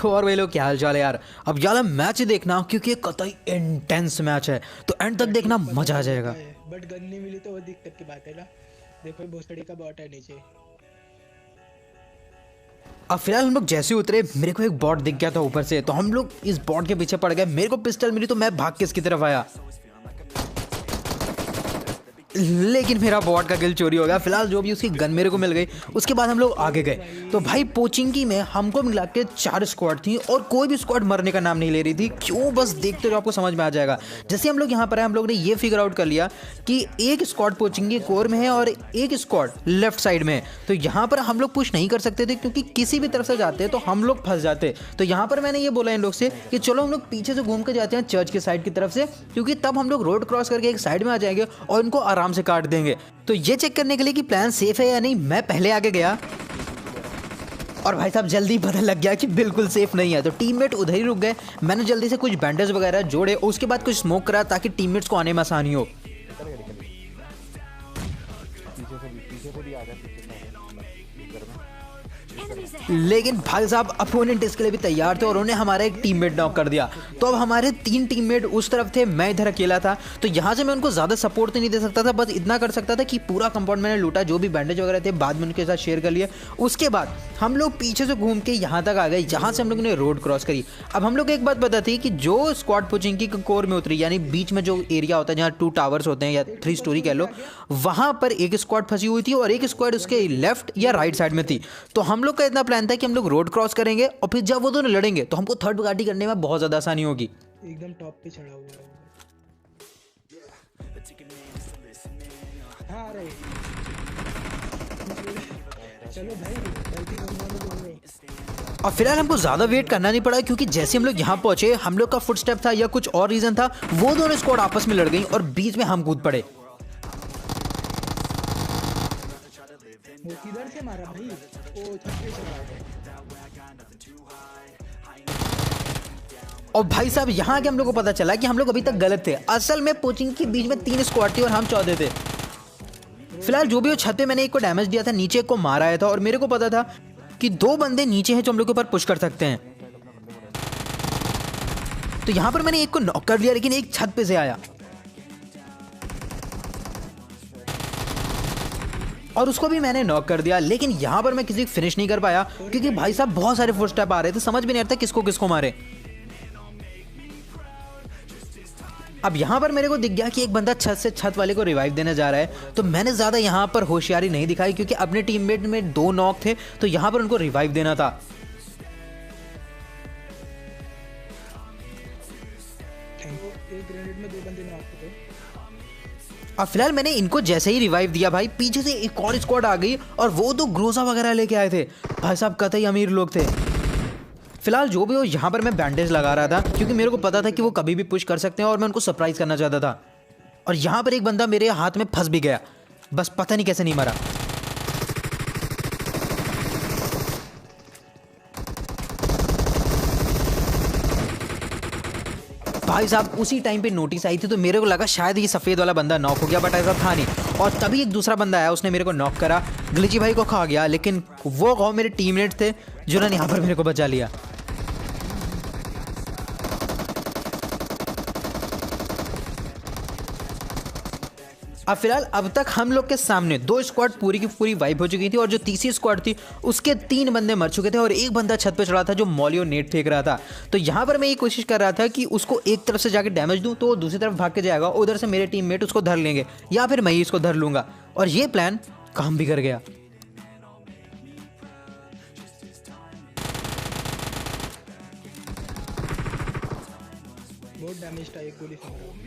तो और वे लोग क्या हाल चाल है यार। अब यार मैच देखना क्योंकि ये कतई इंटेंस मैच है, तो एंड तक देखना मजा आ जाएगा। बट गन नहीं मिली तो वो दिक्कत की बात है ना। देखो भोसड़ी का बॉट है नीचे। अब फिलहाल हम लोग जैसे उतरे मेरे को एक बॉट दिख गया था ऊपर से, तो हम लोग इस बॉट के पीछे पड़ गए। मेरे को पिस्टल मिली तो मैं भाग के इसकी तरफ आया, लेकिन मेरा बॉट का किल चोरी हो गया। फिलहाल जो भी उसकी गन मेरे को मिल गई, उसके बाद हम लोग आगे गए। तो भाई पोचिंकी में हमको मिला के 4 स्क्वाड थी और कोई भी स्क्वाड मरने का नाम नहीं ले रही थी। क्यों, बस देखते रहो आपको समझ में आ जाएगा। जैसे हम लोग यहाँ पर आए, हम लोग ने ये फिगर आउट कर लिया कि एक स्क्वाड पोचिंकी कोर में है और एक स्क्वाड लेफ्ट साइड में है। तो यहाँ पर हम लोग पुश नहीं कर सकते थे क्योंकि किसी भी तरफ से जाते तो हम लोग फंस जाते। तो यहाँ पर मैंने ये बोला इन लोग से कि चलो हम लोग पीछे से घूम कर जाते हैं चर्च के साइड की तरफ से, क्योंकि तब हम लोग रोड क्रॉस करके एक साइड में आ जाएंगे और इनको आराम से काट देंगे। तो ये चेक करने के लिए कि प्लान सेफ है या नहीं, मैं पहले आगे गया और भाई साहब जल्दी पता लग गया कि बिल्कुल सेफ नहीं है। तो टीममेट उधर ही रुक गए। मैंने जल्दी से कुछ बैंडेज वगैरह जोड़े, उसके बाद कुछ स्मोक करा ताकि टीममेट्स को आने में आसानी हो। लेकिन भाई साहब अपोनेंट इसके लिए भी तैयार थे और उन्होंने हमारा एक टीममेट नॉक कर दिया। तो अब हमारे 3 टीममेट उस तरफ थे, मैं इधर अकेला था। तो यहाँ से मैं उनको ज़्यादा सपोर्ट तो नहीं दे सकता था, बस इतना कर सकता था कि पूरा कंपाउंड मैंने लूटा, जो भी बैंडेज वगैरह थे बाद में उनके साथ शेयर कर लिए। उसके बाद हम लोग पीछे से घूम के यहाँ तक आ गए, जहाँ से हम लोगों ने रोड क्रॉस करी। अब हम लोग एक बात पता थी कि जो स्क्वाड पोचिंकी के कोर में उतरी, यानी बीच में जो एरिया होता है जहाँ 2 टावर्स होते हैं या 3 स्टोरी कह लो, वहाँ पर एक स्क्वाड फंसी हुई थी और एक स्क्वाड उसके लेफ्ट या राइट साइड में थी। तो हम लोग का इतना प्लान था कि हम लोग रोड क्रॉस करेंगे और फिर जब वो दोनों लड़ेंगे तो हमको थर्ड पार्टी करने में बहुत ज़्यादा आसानी होगी। एकदम टॉप पे चढ़ा हुआ है। हाँ अरे चलो भाई गलती करूंगा। और फिलहाल हमको ज़्यादा वेट करना नहीं पड़ा क्योंकि जैसे हम लोग यहाँ पहुंचे, हम लोग का फुटस्टेप था या कुछ और रीज़न था, वो दोनों स्क्वाड आपस में लड़ गई और बीच में हम कूद पड़े। वो किधर से मारा भाई? वो छत पे चढ़ा है। और भाई साहब यहाँ आके हम लोग को पता चला कि हम लोग अभी तक गलत थे। असल में पोचिंग के बीच में 3 स्क्वाड थी और हम 14 थे। फिलहाल जो भी वो छत पे मैंने एक को डैमेज दिया था, नीचे एक को मारा आया था और मेरे को पता था कि 2 बंदे नीचे हैं जो हम लोग के ऊपर पुश कर सकते हैं। तो यहाँ पर मैंने एक को नॉक कर लिया, लेकिन एक छत पे से आया और उसको भी मैंने नॉक कर दिया। लेकिन यहाँ पर मैं किसी को फिनिश नहीं कर पाया क्योंकि भाई साहब बहुत सारे फुटस्टेप आ रहे थे, समझ भी नहीं आता किसको किसको मारे। अब यहाँ पर मेरे को दिख गया कि एक बंदा छत से छत वाले को रिवाइव देने जा रहा है। तो मैंने ज़्यादा यहाँ पर होशियारी नहीं दिखाई क्योंकि अपने टीममेट में 2 नॉक थे, तो यहाँ पर उनको रिवाइव देना था। एक ग्रेनेड में 2 बंदे नॉक थे। अब फिलहाल मैंने इनको जैसे ही रिवाइव दिया, भाई पीछे से एक और स्क्वाड आ गई और वो तो ग्रोजा वगैरह लेके आए थे। भाई साहब कतई अमीर लोग थे। फिलहाल जो भी हो, यहाँ पर मैं बैंडेज लगा रहा था क्योंकि मेरे को पता था कि वो कभी भी पुश कर सकते हैं और मैं उनको सरप्राइज करना चाहता था। और यहाँ पर एक बंदा मेरे हाथ में फंस भी गया, बस पता नहीं कैसे नहीं मरा। भाई साहब उसी टाइम पे नोटिस आई थी तो मेरे को लगा शायद ये सफ़ेद वाला बंदा नॉक हो गया, बट ऐसा था नहीं। और तभी एक दूसरा बंदा आया, उसने मेरे को नॉक करा, ग्लिची भाई को खा गया। लेकिन वो गाँव मेरे टीममेट थे जिन्होंने यहाँ पर मेरे को बचा लिया। अब फिलहाल अब तक हम लोग के सामने 2 स्क्वाड पूरी की पूरी वाइप हो चुकी थी और जो तीसरी स्क्वाड थी उसके 3 बंदे मर चुके थे और एक बंदा छत पे चढ़ा था जो मॉलियो नेट फेंक रहा था। तो यहाँ पर मैं ये कोशिश कर रहा था कि उसको एक तरफ से जाके डैमेज दूं तो वो दूसरी तरफ भाग के जाएगा, उधर से मेरे टीममेट उसको धर लेंगे या फिर मैं ही इसको धर लूंगा। और ये प्लान काम भी कर गया। बहुत डैमेज था, एक गोली से मारा।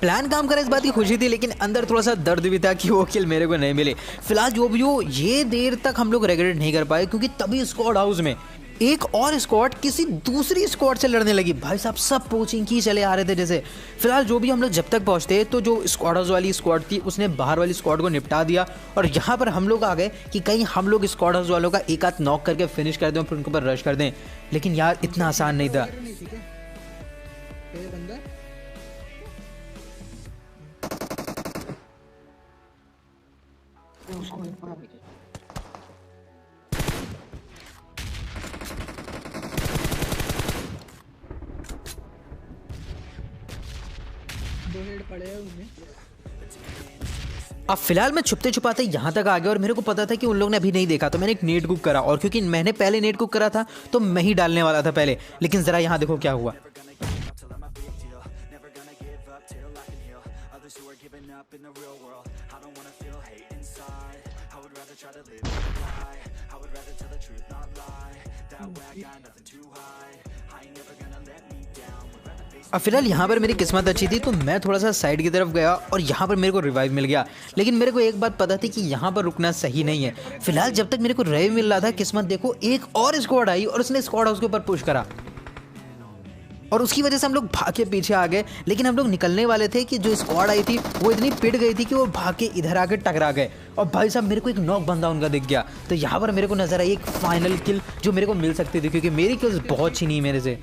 प्लान काम करा, इस बात की खुशी थी, लेकिन अंदर थोड़ा सा दर्द भी था कि वो किल मेरे को नहीं मिले। फिलहाल जो भी हो, ये देर तक हम लोग रेगुलेट नहीं कर पाए क्योंकि तभी स्क्वाड हाउस में एक और स्क्वाड किसी दूसरी स्क्वाड से लड़ने लगी। भाई साहब सब पोचिंग की चले आ रहे थे जैसे। फिलहाल जो भी हम लोग जब तक पहुंचते तो जो स्क्वाड हाउस वाली स्क्वाड थी उसने बाहर वाली स्क्वाड को निपटा दिया और यहाँ पर हम लोग आ गए कि कहीं हम लोग स्क्वाड हाउस वालों का एक हाथ नॉक करके फिनिश कर दें और फिर उनके ऊपर रश कर दें। लेकिन यार इतना आसान नहीं था। दो हेड पड़े हैं उनमें। अब फिलहाल मैं छुपते छुपाते यहाँ तक आ गया और मेरे को पता था कि उन लोग ने अभी नहीं देखा, तो मैंने एक नेट कुक करा और क्योंकि मैंने पहले नेट कुक करा था तो मैं ही डालने वाला था पहले। लेकिन ज़रा यहाँ देखो क्या हुआ। अब फिलहाल यहाँ पर मेरी किस्मत अच्छी थी तो मैं थोड़ा सा साइड की तरफ गया और यहाँ पर मेरे को रिवाइव मिल गया। लेकिन मेरे को एक बात पता थी कि यहाँ पर रुकना सही नहीं है। फिलहाल जब तक मेरे को रिवाइव मिल रहा था, किस्मत देखो एक और स्क्वाड आई और उसने स्क्वाड हाउस के ऊपर पुश करा और उसकी वजह से हम लोग भाग के पीछे आ गए। लेकिन हम लोग निकलने वाले थे कि जो स्क्वाड आई थी वो इतनी पिट गई थी कि वो भाग के इधर आके टकरा गए और भाई साहब मेरे को एक नॉक बंदा उनका दिख गया। तो यहाँ पर मेरे को नजर आई एक फाइनल किल जो मेरे को मिल सकती थी क्योंकि मेरी किल्स बहुत छीनी मेरे से।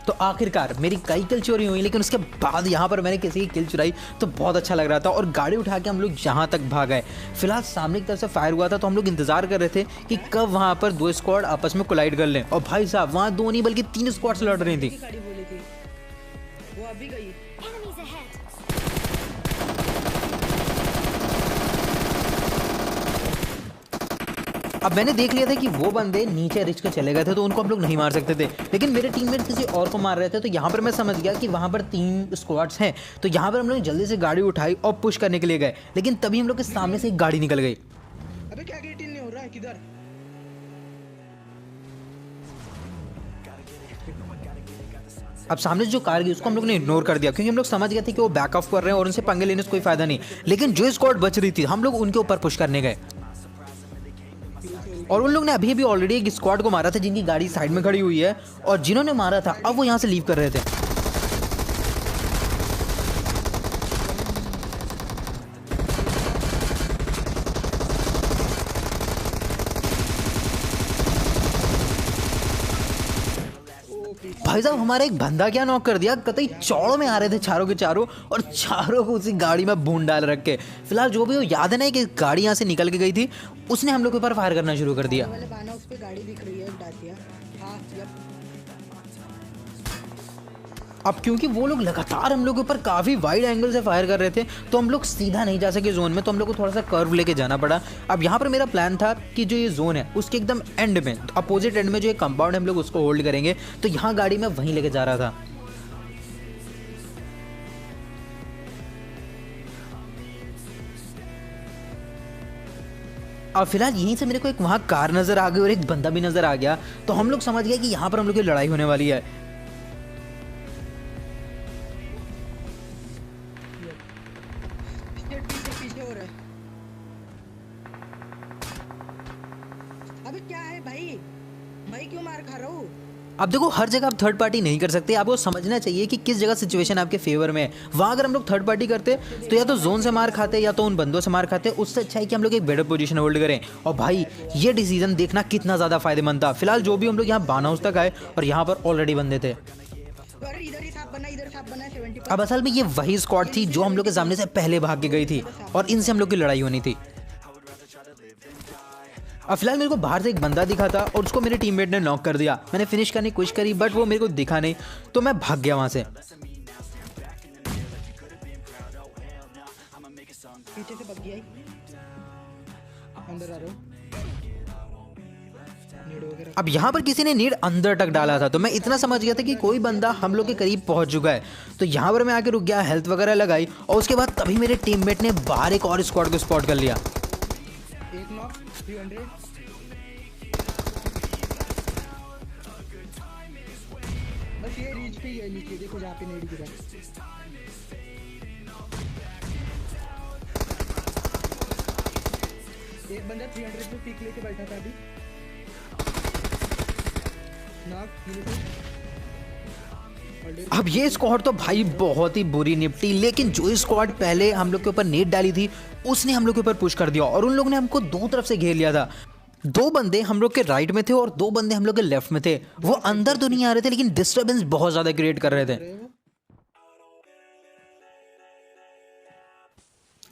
तो आखिरकार मेरी कई किल चोरी हुई, लेकिन उसके बाद यहाँ पर मैंने किसी की किल चुराई तो बहुत अच्छा लग रहा था और गाड़ी उठा के हम लोग यहाँ तक भाग गए। फिलहाल सामने की तरफ से फायर हुआ था तो हम लोग इंतजार कर रहे थे कि कब वहाँ पर दो स्क्वाड आपस में कोलाइड कर लें। और भाई साहब वहाँ दो नहीं बल्कि 3 स्क्वाड्स लड़ रही थी। गाड़ी बोली थी वो अभी गई। अब मैंने देख लिया था कि वो बंदे नीचे रिच के चले गए थे तो उनको हम लोग नहीं मार सकते थे, लेकिन मेरे टीममेट किसी और को मार रहे थे। तो यहाँ पर मैं समझ गया कि वहाँ पर 3 स्क्वाड्स हैं। तो यहाँ पर हम लोग जल्दी से गाड़ी उठाई और पुश करने के लिए गए, लेकिन तभी हम लोग के सामने से एक गाड़ी निकल गई। अबे क्या गेट इन नहीं हो रहा है, किधर? अब सामने जो कार गई उसको हम लोग ने इग्नोर कर दिया क्योंकि हम लोग समझ गए थे कि वो बैक ऑफ कर रहे हैं और उनसे पंगे लेने से कोई फायदा नहीं। लेकिन जो स्क्वाड बच रही थी हम लोग उनके ऊपर पुश करने गए और उन लोग ने अभी अभी ऑलरेडी एक स्क्वाड को मारा था जिनकी गाड़ी साइड में खड़ी हुई है और जिन्होंने मारा था अब वो यहाँ से लीव कर रहे थे। भाई साहब हमारा एक बंदा क्या नॉक कर दिया, कतई चौड़ों में आ रहे थे चारों के चारों और चारों को उसी गाड़ी में बूंद डाल रखे। फिलहाल जो भी हो याद है ना कि गाड़ी यहाँ से निकल के गई थी, उसने हम लोग के ऊपर फायर करना शुरू कर दिया। वाले बाना उस पे गाड़ी दिख रही है डाटिया। हाँ यप। अब क्योंकि वो लोग लगातार हम लोग के ऊपर काफ़ी वाइड एंगल से फायर कर रहे थे तो हम लोग सीधा नहीं जा सके जोन में, तो हम लोग को थोड़ा सा कर्व लेके जाना पड़ा। अब यहाँ पर मेरा प्लान था कि जो ये जोन है उसके एकदम एंड में, अपोजिट एंड में जो एक कंपाउंड है हम लोग उसको होल्ड करेंगे। तो यहाँ गाड़ी में वहीं लेके जा रहा था। अब फिलहाल यहीं से मेरे को एक वहाँ कार नज़र आ गई और एक बंदा भी नज़र आ गया। तो हम लोग समझ गए कि यहाँ पर हम लोग की लड़ाई होने वाली है। पीछे हो रहा है। अबे क्या है भाई? भाई क्यों मार खा रहा हूँ? अब देखो हर जगह आप थर्ड पार्टी नहीं कर सकते, आपको समझना चाहिए कि किस जगह सिचुएशन आपके फेवर में है। वहाँ अगर हम लोग थर्ड पार्टी करते तो या तो जोन से मार खाते या तो उन बंदों से मार खाते। उससे अच्छा है कि हम लोग एक बेटर पोजीशन होल्ड करें। और भाई ये डिसीजन देखना कितना ज़्यादा फायदेमंद था। फिलहाल जो भी हम लोग यहाँ बाना हाउस तक आए और यहाँ पर ऑलरेडी बंदे थे। इधर साफ बना 70। अब असल में ये वही स्क्वाड थी जो हम लोग के सामने से पहले भाग के गई थी और इनसे हम लोग की लड़ाई होनी थी। अब फिलहाल मेरे को बाहर से एक बंदा दिखा था और उसको मेरे टीममेट ने नॉक कर दिया। मैंने फिनिश करने की कोशिश करी बट वो मेरे को दिखा नहीं, तो मैं भाग गया वहां से। पीछे से बग्गी आई, अंदर आ रहा हूँ। अब यहाँ पर किसी ने नीड अंदर तक डाला था तो मैं इतना समझ गया था कि कोई बंदा हम लोग के करीब पहुंच चुका है। तो यहाँ पर मैं आके रुक गया, हेल्थ वगैरह लगाई और उसके बाद तभी मेरे टीममेट ने बाहर एक और स्क्वाड को स्पॉट कर लिया। एक नॉक 300। बस ये रीच पे ही है नीचे, देखो जहाँ पे नेडी गिरा। एक बंदा 300 पे पीक लेके बैठा था अभी। अब ये स्क्वाड तो भाई बहुत ही बुरी निपटी, लेकिन जो स्क्वाड पहले हम लोग के ऊपर नेट डाली थी उसने हम लोग के ऊपर पुश कर दिया और उन लोग ने हमको दो तरफ से घेर लिया था। 2 बंदे हम लोग के राइट में थे और 2 बंदे हम लोग के लेफ्ट में थे। वो अंदर तो नहीं आ रहे थे लेकिन डिस्टर्बेंस बहुत ज्यादा क्रिएट कर रहे थे।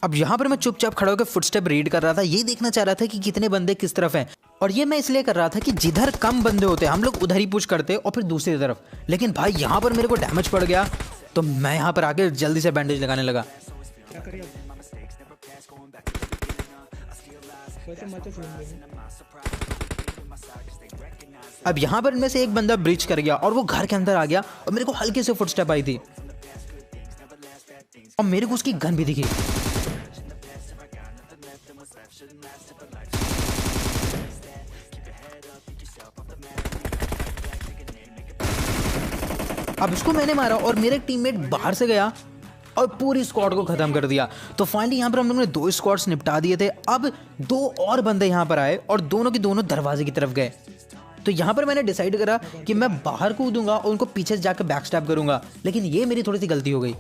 अब यहाँ पर मैं चुपचाप खड़ा होकर फुटस्टेप रीड कर रहा था, ये देखना चाह रहा था कि कितने बंदे किस तरफ हैं। और ये मैं इसलिए कर रहा था कि जिधर कम बंदे होते हम लोग उधर ही पुश करते और फिर दूसरी तरफ। लेकिन भाई यहाँ पर मेरे को डैमेज पड़ गया तो मैं यहाँ पर आके जल्दी से बैंडेज लगाने लगा। क्या करें अब? वैसे मैं तो फोन में अब यहाँ पर इनमें से एक बंदा ब्रीच कर गया और वो घर के अंदर आ गया और मेरे को हल्के से फुटस्टेप आई थी और मेरे को उसकी गन भी दिखी। अब इसको मैंने मारा और मेरे टीममेट बाहर से गया और पूरी स्क्वाड को खत्म कर दिया। तो फाइनली यहाँ पर हम लोगों ने 2 स्क्वाड्स निपटा दिए थे। अब 2 और बंदे यहाँ पर आए और दोनों के दोनों दरवाजे की तरफ गए। तो यहाँ पर मैंने डिसाइड करा कि मैं बाहर कूदूंगा और उनको पीछे से जाकर बैक स्टैब करूंगा, लेकिन ये मेरी थोड़ी सी गलती हो गई।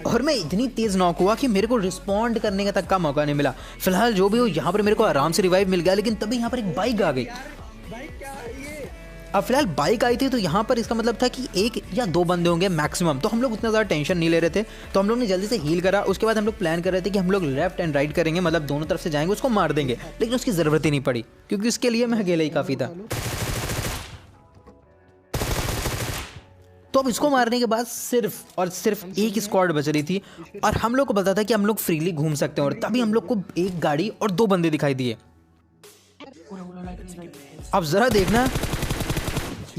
और मैं इतनी तेज नॉक हुआ कि मेरे को रिस्पॉन्ड करने का तक का मौका नहीं मिला। फिलहाल जो भी हो यहाँ पर मेरे को आराम से रिवाइव मिल गया, लेकिन तभी यहाँ पर एक बाइक आ गई। भाई क्या ये? अब फिलहाल बाइक आई थी तो यहाँ पर इसका मतलब था कि 1 या 2 बंदे होंगे मैक्सिमम। तो हम लोग उतना ज़्यादा टेंशन नहीं ले रहे थे, तो हम लोग ने जल्दी से हील करा। उसके बाद हम लोग प्लान कर रहे थे कि हम लोग लेफ्ट एंड राइट करेंगे, मतलब दोनों तरफ से जाएंगे, उसको मार देंगे। लेकिन उसकी ज़रूरत ही नहीं पड़ी क्योंकि उसके लिए मैं अकेले ही काफ़ी था। तो अब इसको मारने के बाद सिर्फ और सिर्फ एक स्क्वाड बच रही थी और हम लोग को पता था कि हम लोग फ्रीली घूम सकते हैं। और तभी हम लोग को एक गाड़ी और 2 बंदे दिखाई दिए। अब जरा देखना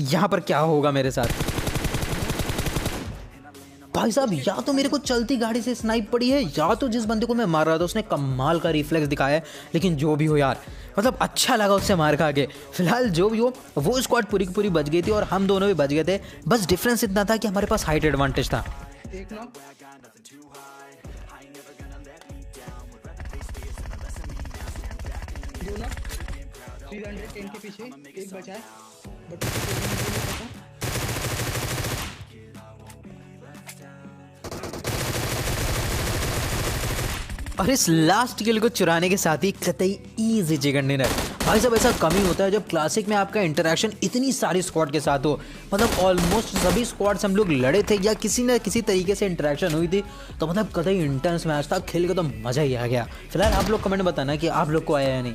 यहाँ पर क्या होगा मेरे साथ। भाई साहब, या तो मेरे को चलती गाड़ी से स्नाइप पड़ी है, या तो जिस बंदे को मैं मार रहा था उसने कमाल का रिफ्लेक्स दिखाया है। लेकिन जो भी हो यार, मतलब अच्छा लगा उससे मार खा के। फिलहाल जो भी हो, वो स्क्वाड पूरी की पूरी बच गई थी और हम दोनों भी बच गए थे। बस डिफरेंस इतना था कि हमारे पास हाइट एडवांटेज था। एक नॉक, 2 नॉक, 310 के पीछे एक बचा है, बट और इस लास्ट किल को चुराने के साथ ही कतई इजी चिकन डिनर। भाई साहब, ऐसा कम ही होता है जब क्लासिक में आपका इंटरेक्शन इतनी सारी स्क्वाड के साथ हो। मतलब ऑलमोस्ट सभी स्क्वाड्स हम लोग लड़े थे या किसी न किसी तरीके से इंटरेक्शन हुई थी। तो मतलब कतई इंटेंस मैच था, खेल के तो मज़ा ही आ गया। फिलहाल आप लोग कमेंट बताना कि आप लोग को आया या नहीं।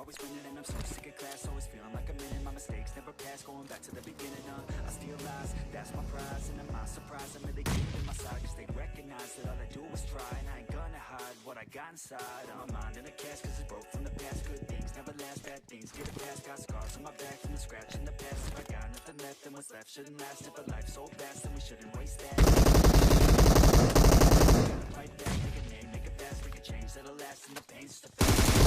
Always winning and I'm so sick of class. Always feeling like I'm in my mistakes never pass. Going back to the beginning, I steal lies, that's my prize. And I'm not surprised, I'm really keeping my side. Cause they recognize that all I do is try. And I ain't gonna hide what I got inside. I'm minding the cash cause it's broke from the past. Good things never last, bad things get it past. Got scars on my back from the scratch in the past. If I got nothing left, then what's left shouldn't last. If a life's so fast, then we shouldn't waste that. Fight back, make a name, make it fast. We can change that'll last and the pain's just a fact.